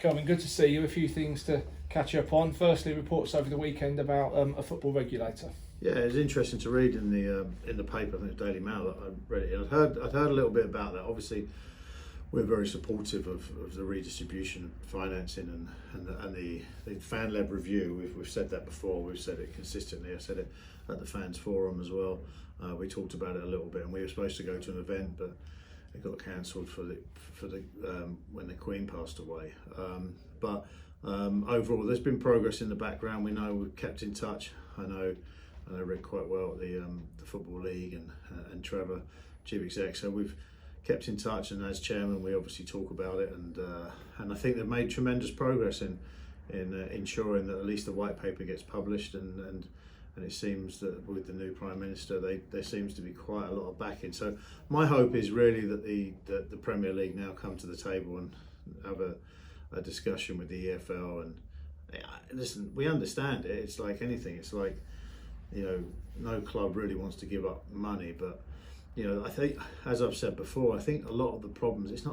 Kelvin, good to see you. A few things to catch up on. Firstly, reports over the weekend about a football regulator. Yeah, it was interesting to read in the paper. I think the Daily Mail. I read it. I'd heard a little bit about that. Obviously, we're very supportive of the redistribution of financing and the fan-led review. We've said that before. We've said it consistently. I said it at the fans forum as well. We talked about it a little bit, and we were supposed to go to an event, but it got cancelled for the when the Queen passed away. Overall, there's been progress in the background. We know we've kept in touch. I know Rick quite well at the Football League and Trevor, Chief Exec. So we've kept in touch, and as chairman, we obviously talk about it. And I think they've made tremendous progress in ensuring that at least the white paper gets published. And it seems that with the new Prime Minister, there seems to be quite a lot of backing. So my hope is really that the Premier League now come to the table and have a discussion with the EFL. And listen, we understand it. It's like anything. It's like, no club really wants to give up money, but I think, as I've said before, I think a lot of the problems, it's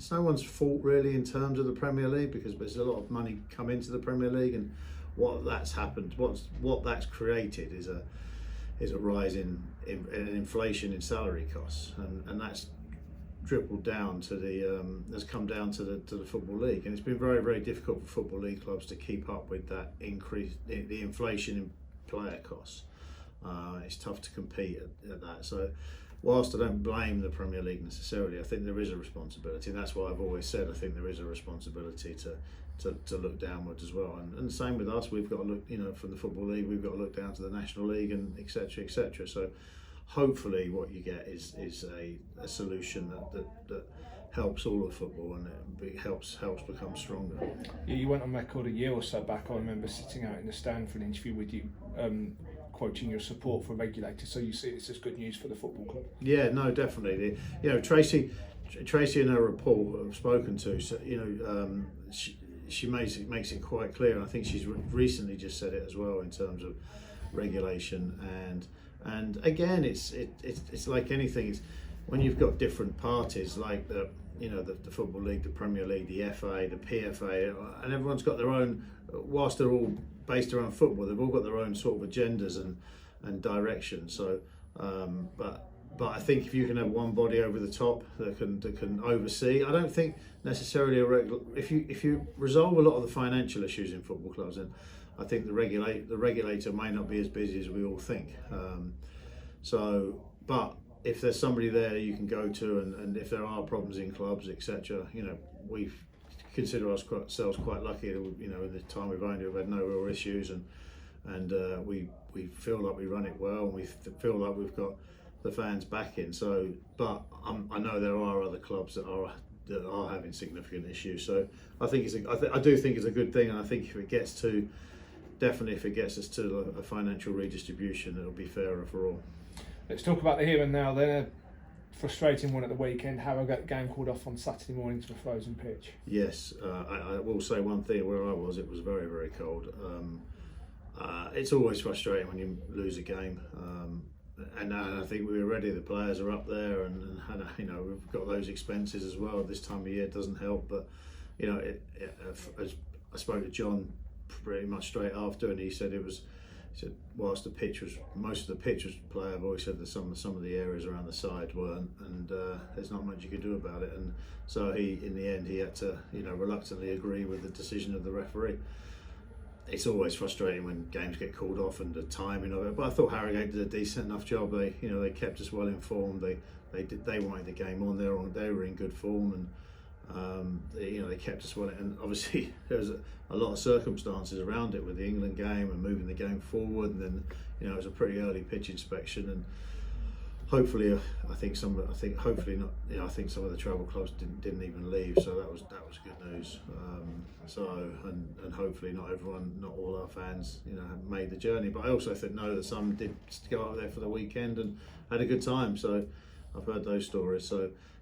no one's fault really in terms of the Premier League, because there's a lot of money come into the Premier League, and what that's created is a rise in inflation in salary costs, and that's dribbled down to has come down to the Football League, and it's been very, very difficult for Football League clubs to keep up with that increase, the inflation in player costs. It's tough to compete at that. So whilst I don't blame the Premier League necessarily, I think there is a responsibility, and that's why I've always said I think there is a responsibility to look downwards as well. And the same with us, we've got to look, from the Football League, we've got to look down to the National League, and etc. etc. So hopefully what you get is a solution that helps all of football, and it helps become stronger. Yeah, you went on record a year or so back. I remember sitting out in the stand for an interview with you, quoting your support for regulators. So you see it's just good news for the football club. Yeah, no, definitely. Tracy in her report I've spoken to, so she makes it quite clear, and I think she's recently just said it as well in terms of regulation. And again, it's like anything. It's when you've got different parties like the Football League, the Premier League, the FA, the PFA, and everyone's got their own. Whilst they're all based around football, they've all got their own sort of agendas and direction. So, but I think if you can have one body over the top that can oversee, I don't think necessarily if you resolve a lot of the financial issues in football clubs, then I think the regulator may not be as busy as we all think. But if there's somebody there you can go to, and if there are problems in clubs, etc., we consider ourselves quite lucky. In the time we've owned it, we've had no real issues, and we feel like we run it well, and we feel like we've got the fans backing. So, but I know there are other clubs that are having significant issues. So I think I do think it's a good thing, and I think if it gets us to a financial redistribution, it'll be fairer for all. Let's talk about the here and now then. A frustrating one at the weekend. Harrow got the game called off on Saturday morning to a frozen pitch. Yes, I will say one thing. Where I was, it was very, very cold. It's always frustrating when you lose a game. And I think we were ready. The players are up there, and we've got those expenses as well. This time of year it doesn't help. But I spoke to John pretty much straight after, and he said whilst most of the pitch was playable, he said that some of the areas around the side weren't, and there's not much you could do about it. And so in the end he had to reluctantly agree with the decision of the referee. It's always frustrating when games get called off and the timing of it, but I thought Harrogate did a decent enough job. They kept us well informed. They wanted the game on. They were in good form, and they kept us well. And obviously there was a lot of circumstances around it with the England game and moving the game forward, and then it was a pretty early pitch inspection, and hopefully I think some of the travel clubs didn't even leave, so that was good news. And hopefully not all our fans made the journey, but I also know that some did go up there for the weekend and had a good time. So I've heard those stories.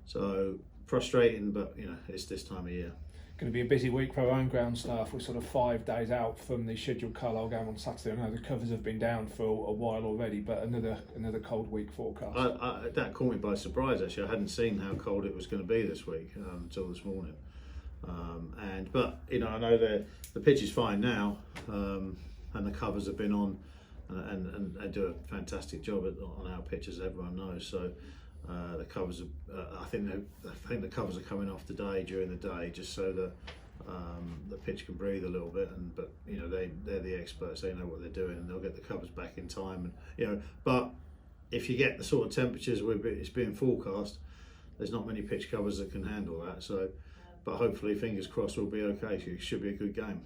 So frustrating, but it's this time of year. Going to be a busy week for our own ground staff. We're sort of 5 days out from the scheduled Carlisle game on Saturday. I know the covers have been down for a while already, but another cold week forecast. That caught me by surprise actually. I hadn't seen how cold it was going to be this week until this morning. But I know the pitch is fine now, and the covers have been on, and they do a fantastic job on our pitch, as everyone knows. So the covers I think the covers are coming off today during the day, just so that the pitch can breathe a little bit. But they're the experts; they know what they're doing, and they'll get the covers back in time. And but if you get the sort of temperatures it's being forecast, there's not many pitch covers that can handle that. So, but hopefully, fingers crossed, we'll be okay. It should be a good game.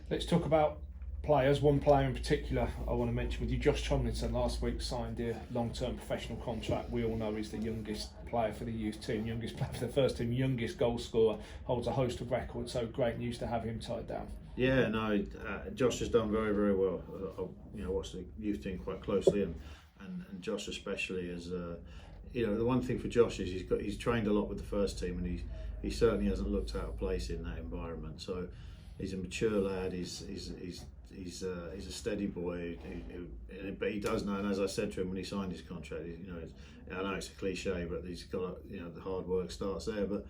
Let's talk about players. One player in particular I want to mention with you, Josh Tomlinson, last week signed a long-term professional contract. We all know he's the youngest player for the youth team, youngest player for the first team, youngest goal scorer, holds a host of records, so great news to have him tied down. Yeah, no, Josh has done very, very well. I watched the youth team quite closely, and Josh especially is, the one thing for Josh is he's trained a lot with the first team, and he certainly hasn't looked out of place in that environment. So he's a mature lad. He's a steady boy, but he does know. And as I said to him when he signed his contract, I know it's a cliche, but he's got the hard work starts there. But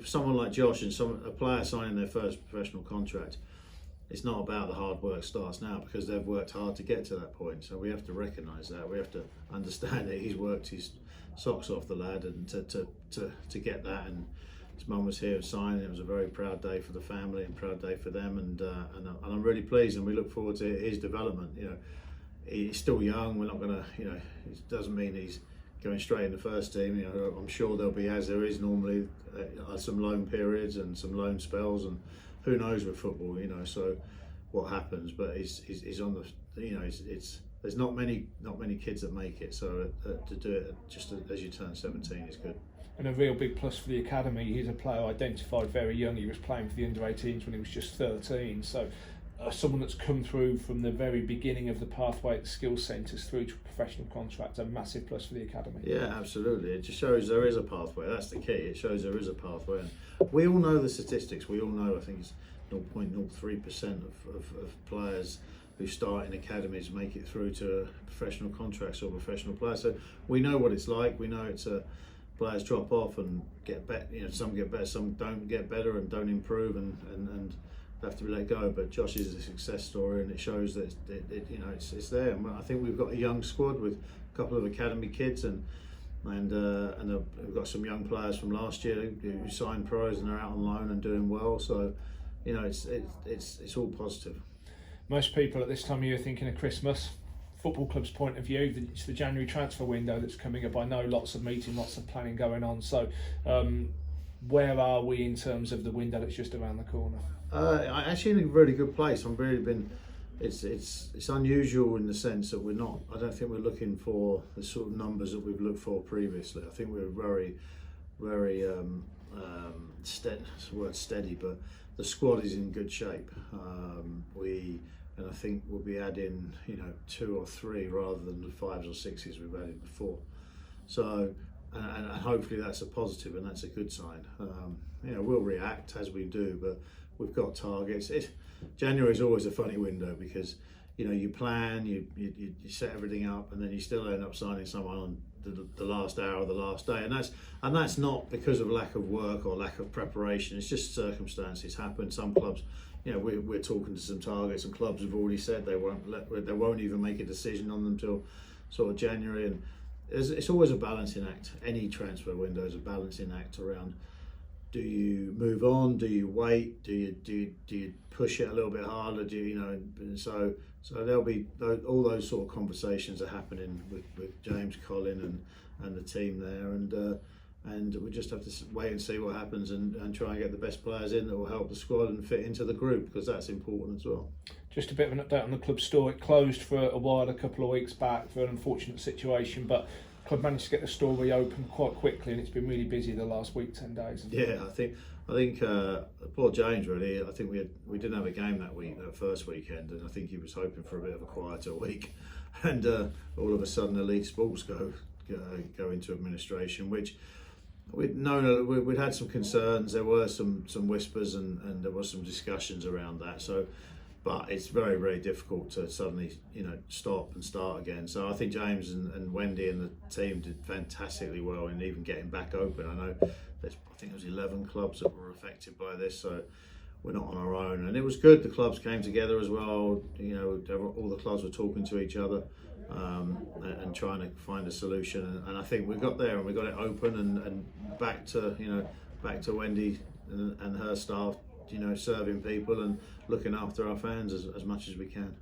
someone like Josh and a player signing their first professional contract, it's not about the hard work starts now, because they've worked hard to get to that point. So we have to recognise that. We have to understand that he's worked his socks off, the lad, and to get that. And his mum was here signing. It was a very proud day for the family and proud day for them. And I'm really pleased, and we look forward to his development. He's still young. We're not going to. It doesn't mean he's going straight in the first team. I'm sure there'll be, as there is normally, some loan periods and some loan spells, and who knows with football, so what happens. But he's on the, there's not many kids that make it, so to do it just as you turn 17 is good. And a real big plus for the academy. He's a player identified very young. He was playing for the under-18s when he was just 13. So someone that's come through from the very beginning of the pathway at the skills centres through to a professional contract, a massive plus for the academy. Yeah, absolutely. It just shows there is a pathway. That's the key. It shows there is a pathway. And we all know the statistics. We all know, I think it's 0.03% of players who start in academies make it through to professional contracts or professional players. So we know what it's like. We know it's players drop off and get better. Some get better, some don't get better and don't improve, and have to be let go. But Josh is a success story, and it shows that it's there. And I think we've got a young squad with a couple of academy kids, and we've got some young players from last year who signed pros and are out on loan and doing well. So it's all positive. Most people at this time of year are thinking of Christmas. Football club's point of view, it's the January transfer window that's coming up. I know lots of meeting, lots of planning going on. So where are we in terms of the window that's just around the corner? I actually in a really good place. I've really been. It's unusual in the sense that we're not. I don't think we're looking for the sort of numbers that we've looked for previously. I think we're very, very steady, but the squad is in good shape. And I think we'll be adding 2 or 3 rather than the 5s or 6s we've added before. So and hopefully that's a positive and that's a good sign. We'll react as we do, but we've got targets. January is always a funny window because you plan, you set everything up, and then you still end up signing someone on the last hour of the last day, and that's not because of lack of work or lack of preparation. It's just circumstances happen. Some clubs, we're talking to some targets, and clubs have already said they won't even make a decision on them till sort of January, and it's always a balancing act. Any transfer window is a balancing act around. Do you move on? Do you wait? Do you push it a little bit harder? So there'll be all those sort of conversations are happening with James, Colin, and the team there, and we just have to wait and see what happens and try and get the best players in that will help the squad and fit into the group, because that's important as well. Just a bit of an update on the club store. It closed for a while a couple of weeks back for an unfortunate situation, but the club managed to get the store reopened quite quickly, and it's been really busy the last week, 10 days. Yeah, I think poor James really. I think we didn't have a game that first weekend, and I think he was hoping for a bit of a quieter week, and all of a sudden Elite Sports go into administration, which we'd had some concerns. There were some whispers and there was some discussions around that. So but it's very, very difficult to suddenly, stop and start again. So I think James and Wendy and the team did fantastically well in even getting back open. I know I think there was 11 clubs that were affected by this, so we're not on our own. And it was good. The clubs came together as well. All the clubs were talking to each other and trying to find a solution. And I think we got there and we got it open and back to Wendy and her staff, serving people and looking after our fans as much as we can.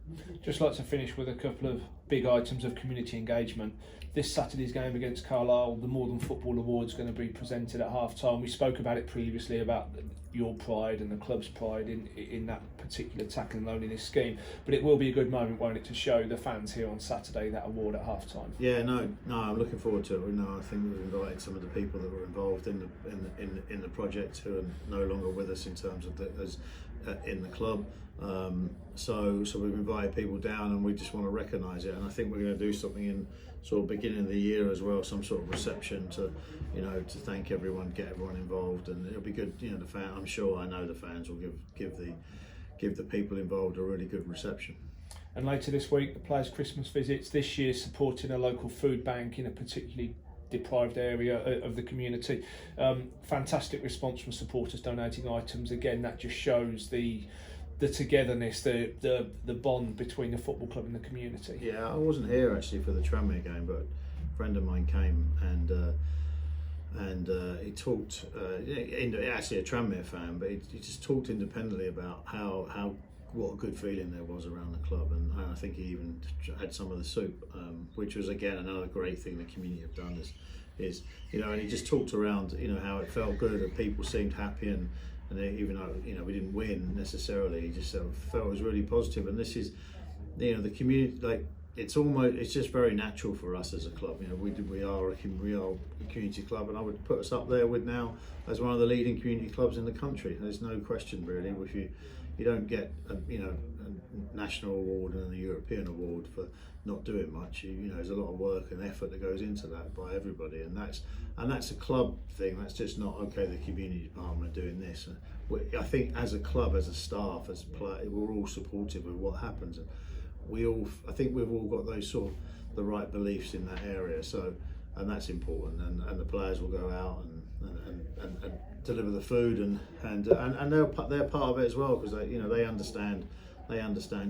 Just like to finish with a couple of big items of community engagement. This Saturday's game against Carlisle, the More Than Football Award's going to be presented at half-time. We spoke about it previously, about your pride and the club's pride in that particular tackle and loneliness scheme, but it will be a good moment, won't it, to show the fans here on Saturday that award at half-time? Yeah, no, I'm looking forward to it. I think we've invited some of the people that were involved in the project who are no longer with us in terms of in the club. So we've invited people down, and we just want to recognise it. And I think we're going to do something in sort of beginning of the year as well, some sort of reception to thank everyone, get everyone involved, and it'll be good. I know the fans will give the people involved a really good reception. And later this week, the players' Christmas visits, this year supporting a local food bank in a particularly deprived area of the community. Fantastic response from supporters donating items. Again, that just shows the togetherness, the bond between the football club and the community. Yeah, I wasn't here actually for the Tranmere game, but a friend of mine came and he talked. Actually, a Tranmere fan, but he just talked independently about what a good feeling there was around the club, and I think he even had some of the soup, which was again another great thing the community have done. Is and he just talked around how it felt good and people seemed happy, and even though we didn't win necessarily, he just felt it was really positive. And this is the community, it's just very natural for us as a club. We are a community club, and I would put us up there with now as one of the leading community clubs in the country. There's no question really. If you don't get a national award and a European award for not doing much, there's a lot of work and effort that goes into that by everybody, and that's a club thing. That's just not okay. The community department are doing this. I think as a club, as a staff, as players, we're all supportive of what happens. I think we've all got those sort of the right beliefs in that area. So, and that's important. And the players will go out and deliver the food, and they're part of it as well, because they understand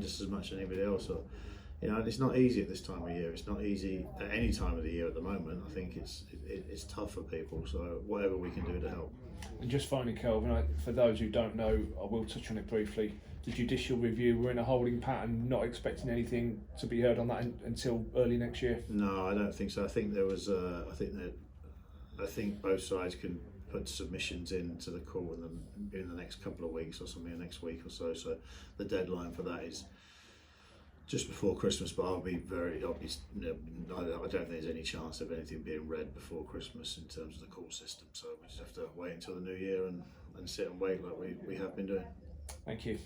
just as much as anybody else. So, it's not easy at this time of year. It's not easy at any time of the year at the moment. I think it's tough for people. So whatever we can do to help. And just finally, Kelvin, for those who don't know, I will touch on it briefly. The judicial review, we're in a holding pattern, not expecting anything to be heard on that until early next year. No, I don't think so. I think there was. I think both sides can put submissions into the court in the next couple of weeks or something, next week or so. So the deadline for that is just before Christmas. But I don't think there's any chance of anything being read before Christmas in terms of the court system. So we just have to wait until the new year and sit and wait like we have been doing. Thank you.